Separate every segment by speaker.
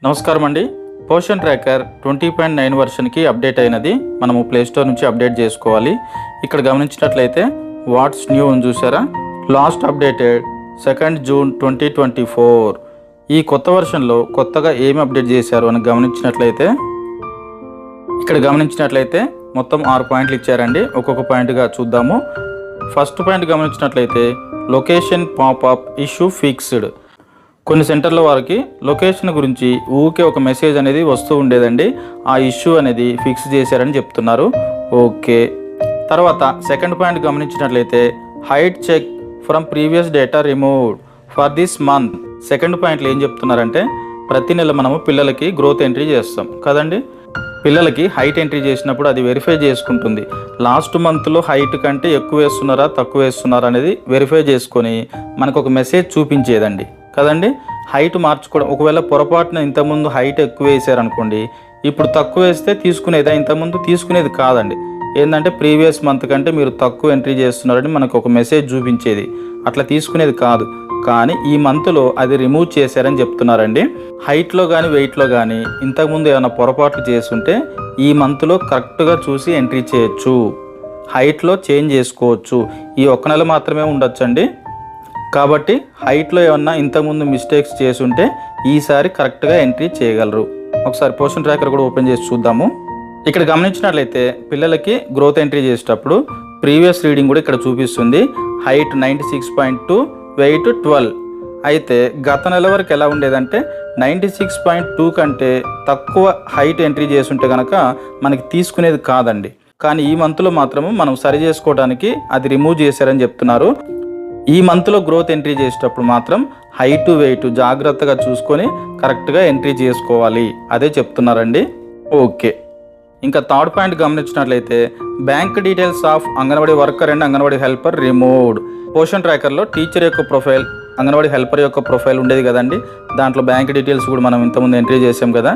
Speaker 1: నమస్కారం అండి. Poshan tracker 20.9 వర్షన్కి update అయినది. మనము ప్లేస్టోర్ నుంచి అప్డేట్ చేసుకోవాలి. ఇక్కడ గమనించినట్లయితే వాట్స్ న్యూ అని చూసారా, లాస్ట్ అప్డేటెడ్ 2nd జూన్ 2024. ఈ కొత్త వర్షన్లో కొత్తగా ఏమి అప్డేట్ చేశారు అని గమనించినట్లయితే మొత్తం 6 పాయింట్లు ఇచ్చారండి. ఒక్కొక్క పాయింట్గా చూద్దాము. ఫస్ట్ పాయింట్ గమనించినట్లయితే లొకేషన్ పాపప్ ఇష్యూ ఫిక్స్డ్. కొన్ని సెంటర్ల వారికి లొకేషన్ గురించి ఊకే ఒక మెసేజ్ అనేది వస్తూ ఉండేదండి. ఆ ఇష్యూ అనేది ఫిక్స్ చేశారని చెప్తున్నారు. ఓకే. తర్వాత సెకండ్ పాయింట్ గమనించినట్లయితే height check from previous data removed for this month. Second పాయింట్లో ఏం చెప్తున్నారంటే, ప్రతి నెల మనము పిల్లలకి గ్రోత్ ఎంట్రీ చేస్తాం కదండి. పిల్లలకి హైట్ ఎంట్రీ చేసినప్పుడు అది వెరిఫై చేసుకుంటుంది. లాస్ట్ మంత్లో హైట్ కంటే ఎక్కువ వేస్తున్నారా తక్కువ వేస్తున్నారా అనేది వెరిఫై చేసుకొని మనకు ఒక మెసేజ్ చూపించేదండి కదండి. హైట్ మార్చుకోవడం, ఒకవేళ పొరపాటున ఇంతకుముందు హైట్ ఎక్కువ వేసారనుకోండి, ఇప్పుడు తక్కువ వేస్తే తీసుకునేదా? ఇంతకుముందు తీసుకునేది కాదండి. ఏంటంటే ప్రీవియస్ మంత్ కంటే మీరు తక్కువ ఎంట్రీ చేస్తున్నారని మనకు ఒక మెసేజ్ చూపించేది. అట్లా తీసుకునేది కాదు. కానీ ఈ మంత్లో అది రిమూవ్ చేశారని చెప్తున్నారండి. హైట్లో కానీ వెయిట్లో కానీ ఇంతకుముందు ఏమైనా పొరపాట్లు చేస్తుంటే ఈ మంత్లో కరెక్ట్గా చూసి ఎంట్రీ చేయొచ్చు. హైట్లో చేంజ్ చేసుకోవచ్చు. ఈ ఒక్క నెల మాత్రమే ఉండొచ్చండి. కాబట్టి హైట్లో ఏమన్నా ఇంతకుముందు మిస్టేక్స్ చేసుంటే ఈసారి కరెక్ట్గా ఎంట్రీ చేయగలరు. ఒకసారి పోషన్ ట్రాకర్ కూడా ఓపెన్ చేసి చూద్దాము. ఇక్కడ గమనించినట్లయితే పిల్లలకి గ్రోత్ ఎంట్రీ చేసేటప్పుడు ప్రీవియస్ రీడింగ్ కూడా ఇక్కడ చూపిస్తుంది. Height 96.2, weight 12. అయితే గత నెల వరకు ఎలా ఉండేదంటే 96.2 కంటే తక్కువ హైట్ ఎంట్రీ చేసుంటే కనుక మనకి తీసుకునేది కాదండి. కానీ ఈ మంత్లో మాత్రము మనం సరి చేసుకోవడానికి అది రిమూవ్ చేశారని చెప్తున్నారు. ఈ మంత్లో గ్రోత్ ఎంట్రీ చేసేటప్పుడు మాత్రం హైట్ వెయిట్ జాగ్రత్తగా చూసుకొని కరెక్ట్గా ఎంట్రీ చేసుకోవాలి. అదే చెప్తున్నారండి. ఓకే. ఇంకా థర్డ్ పాయింట్ గమనించినట్లయితే bank details of Anganwadi worker and Anganwadi helper removed. Poshan ట్రాకర్లో టీచర్ యొక్క ప్రొఫైల్, అంగన్వాడీ హెల్పర్ యొక్క ప్రొఫైల్ ఉండేది కదండి. దాంట్లో బ్యాంక్ డీటెయిల్స్ కూడా మనం ఇంతకుముందు ఎంట్రీ చేసాం కదా.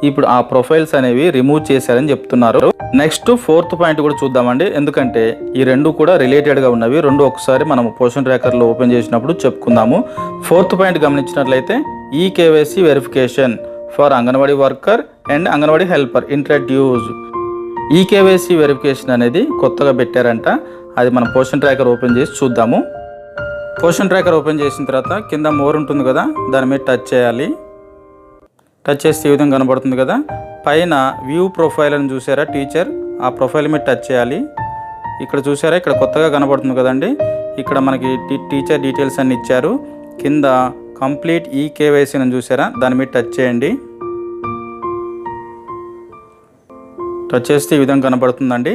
Speaker 1: ఇప్పుడు ఆ ప్రొఫైల్స్ అనేవి రిమూవ్ చేశారని చెప్తున్నారు. నెక్స్ట్ ఫోర్త్ పాయింట్ కూడా చూద్దామండి. ఎందుకంటే ఈ రెండు కూడా రిలేటెడ్గా ఉన్నవి. రెండు ఒకసారి మనం పోషన్ ట్రాకర్లో ఓపెన్ చేసినప్పుడు చెప్పుకుందాము. ఫోర్త్ పాయింట్ గమనించినట్లయితే eKYC verification for anganwadi worker and Anganwadi helper introduce. EKYC verification అనేది కొత్తగా పెట్టారంట. అది మనం పోషన్ ట్రాకర్ ఓపెన్ చేసి చూద్దాము. పోషన్ ట్రాకర్ ఓపెన్ చేసిన తర్వాత కింద మోర్ ఉంటుంది కదా, దాని మీద టచ్ చేయాలి. టచ్ చేస్తే ఈ విధంగా కనబడుతుంది కదా. పైన వ్యూ ప్రొఫైల్ అని చూసారా టీచర్, ఆ ప్రొఫైల్ మీద టచ్ చేయాలి. ఇక్కడ చూసారా, ఇక్కడ కొత్తగా కనబడుతుంది కదండి. ఇక్కడ మనకి టీచర్ డీటెయిల్స్ అన్ని ఇచ్చారు. కింద కంప్లీట్ ఈకేవైసీ అని చూసారా, దాని మీద టచ్ చేయండి. టచ్ చేస్తే ఈ విధంగా కనబడుతుందండి.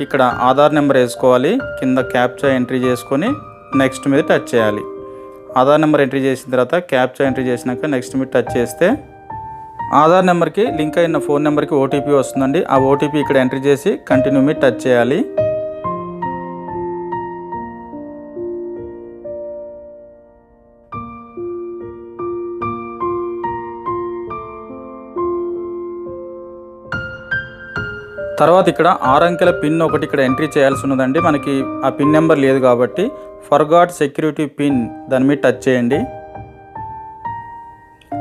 Speaker 1: ఇక్కడ ఆధార్ నెంబర్ వేసుకోవాలి. కింద క్యాప్చా ఎంట్రీ చేసుకొని నెక్స్ట్ మీద టచ్ చేయాలి. ఆధార్ నెంబర్ ఎంట్రీ చేసిన తర్వాత క్యాప్చా ఎంట్రీ చేసినాక నెక్స్ట్ మీద టచ్ చేస్తే ఆధార్ నెంబర్కి లింక్ అయిన ఫోన్ నెంబర్కి ఓటీపీ వస్తుందండి. ఆ ఓటీపీ ఇక్కడ ఎంట్రీ చేసి కంటిన్యూ మీద టచ్ చేయాలి. తర్వాత ఇక్కడ 6 అంకెల పిన్ ఒకటి ఇక్కడ ఎంట్రీ చేయాల్సి ఉన్నదండి. మనకి ఆ పిన్ నెంబర్ లేదు కాబట్టి ఫర్గాట్ సెక్యూరిటీ పిన్, దాని మీద టచ్ చేయండి.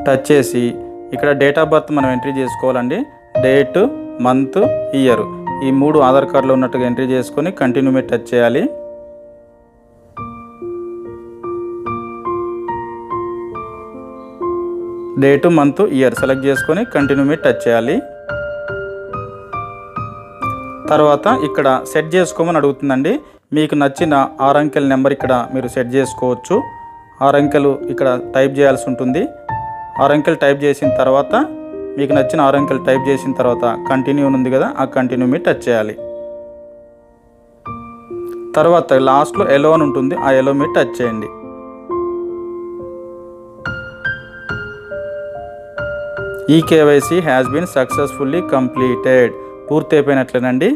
Speaker 1: టచ్ చేసి ఇక్కడ డేట్ ఆఫ్ బర్త్ మనం ఎంట్రీ చేసుకోవాలండి. డేట్, మంత్, ఇయర్ ఈ 3 ఆధార్ కార్డులో ఉన్నట్టుగా ఎంట్రీ చేసుకొని కంటిన్యూ మీద టచ్ చేయాలి. డేటు, మంత్, ఇయర్ సెలెక్ట్ చేసుకొని కంటిన్యూ మీద టచ్ చేయాలి. తర్వాత ఇక్కడ సెట్ చేసుకోమని అడుగుతుందండి. మీకు నచ్చిన 6 అంకెల నెంబర్ ఇక్కడ మీరు సెట్ చేసుకోవచ్చు. 6 అంకెలు ఇక్కడ టైప్ చేయాల్సి ఉంటుంది. 6 అంకెలు టైప్ చేసిన తర్వాత మీకు నచ్చిన 6 అంకెలు టైప్ చేసిన తర్వాత కంటిన్యూ ఉంది కదా, ఆ కంటిన్యూ మీద టచ్ చేయాలి. తర్వాత లాస్ట్లో ఎలో అని ఉంటుంది, ఆ ఎలో మీద టచ్ చేయండి. EKYC has been successfully completed. పూర్తి అయిపోయినట్లేనండి.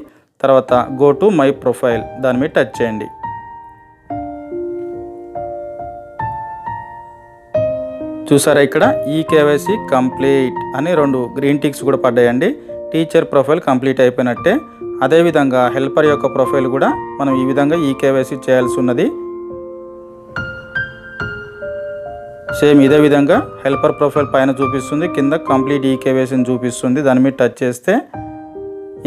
Speaker 1: తర్వాత గో టు మై ప్రొఫైల్, దాని మీద టచ్ చేయండి. చూసారా, ఇక్కడ ఈకేవైసీ కంప్లీట్ అని 2 గ్రీన్ టిక్స్ కూడా పడ్డాయండి. టీచర్ ప్రొఫైల్ కంప్లీట్ అయిపోయినట్టే. అదేవిధంగా హెల్పర్ యొక్క ప్రొఫైల్ కూడా మనం ఈ విధంగా ఈకేవైసీ చేయాల్సి ఉన్నది. సేమ్ ఇదే విధంగా హెల్పర్ ప్రొఫైల్ పైన చూపిస్తుంది, కింద కంప్లీట్ ఈకేవైసీని చూపిస్తుంది. దాని మీద టచ్ చేస్తే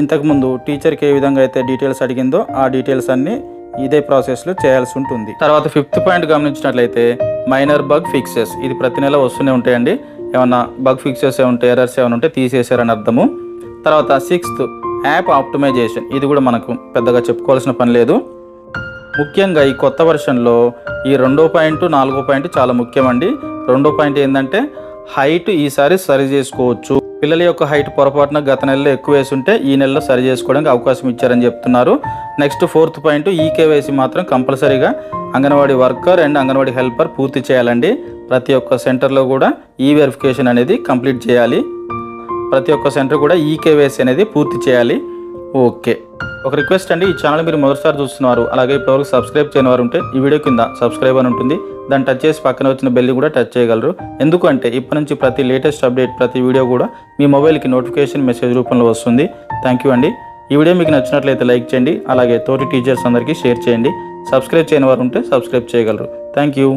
Speaker 1: ఇంతకుముందు టీచర్కి ఏ విధంగా అయితే డీటెయిల్స్ అడిగిందో ఆ డీటెయిల్స్ అన్నీ ఇదే ప్రాసెస్లో చేయాల్సి ఉంటుంది. తర్వాత 5th పాయింట్ గమనించినట్లయితే మైనర్ బగ్ ఫిక్సెస్. ఇది ప్రతి నెల వస్తూనే ఉంటాయండి. ఏమన్నా బగ్ ఫిక్సెస్ ఏమైనా ఉంటే, ఎర్రర్స్ ఏమైనా ఉంటే తీసేశారని అర్థము. తర్వాత 6th యాప్ ఆప్టిమైజేషన్. ఇది కూడా మనకు పెద్దగా చెప్పుకోవాల్సిన పని లేదు. ముఖ్యంగా ఈ కొత్త వర్షన్లో ఈ 2వ పాయింట్ 4వ పాయింట్ చాలా ముఖ్యమండి. 2వ పాయింట్ ఏంటంటే హైట్ ఈసారి సరి చేసుకోవచ్చు. పిల్లల యొక్క హైట్ పొరపాటున గత నెలలో ఎక్కువ వేసి ఉంటే ఈ నెలలో సరి చేసుకోవడానికి అవకాశం ఇచ్చారని చెప్తున్నారు. నెక్స్ట్ 4th పాయింట్ ఈకేవైసీ మాత్రం కంపల్సరీగా anganwadi worker and Anganwadi helper పూర్తి చేయాలండి. ప్రతి ఒక్క సెంటర్లో కూడా ఈ వెరిఫికేషన్ అనేది కంప్లీట్ చేయాలి. ప్రతి ఒక్క సెంటర్ కూడా ఈకేవైసీ అనేది పూర్తి చేయాలి. ఓకే, ఒక రిక్వెస్ట్ అండి, ఈ ఛానల్ మీరు మొదటిసారి చూస్తున్నారు, అలాగే ఇప్పటివరకు సబ్స్క్రైబ్ చేయని వారు ఉంటే ఈ వీడియో కింద సబ్స్క్రైబ్ అని ఉంటుంది, దాన్ని టచ్ చేసి పక్కన వచ్చిన బెల్ని కూడా టచ్ చేయగలరు. ఎందుకంటే ఇప్పటి నుంచి ప్రతి లేటెస్ట్ అప్డేట్, ప్రతి వీడియో కూడా మీ మొబైల్కి నోటిఫికేషన్ మెసేజ్ రూపంలో వస్తుంది. థ్యాంక్ యూ అండి. ఈ వీడియో మీకు నచ్చినట్లయితే లైక్ చేయండి, అలాగే తోటి టీచర్స్ అందరికీ షేర్ చేయండి. సబ్స్క్రైబ్ చేయని వారు ఉంటే సబ్స్క్రైబ్ చేయగలరు. Thank you.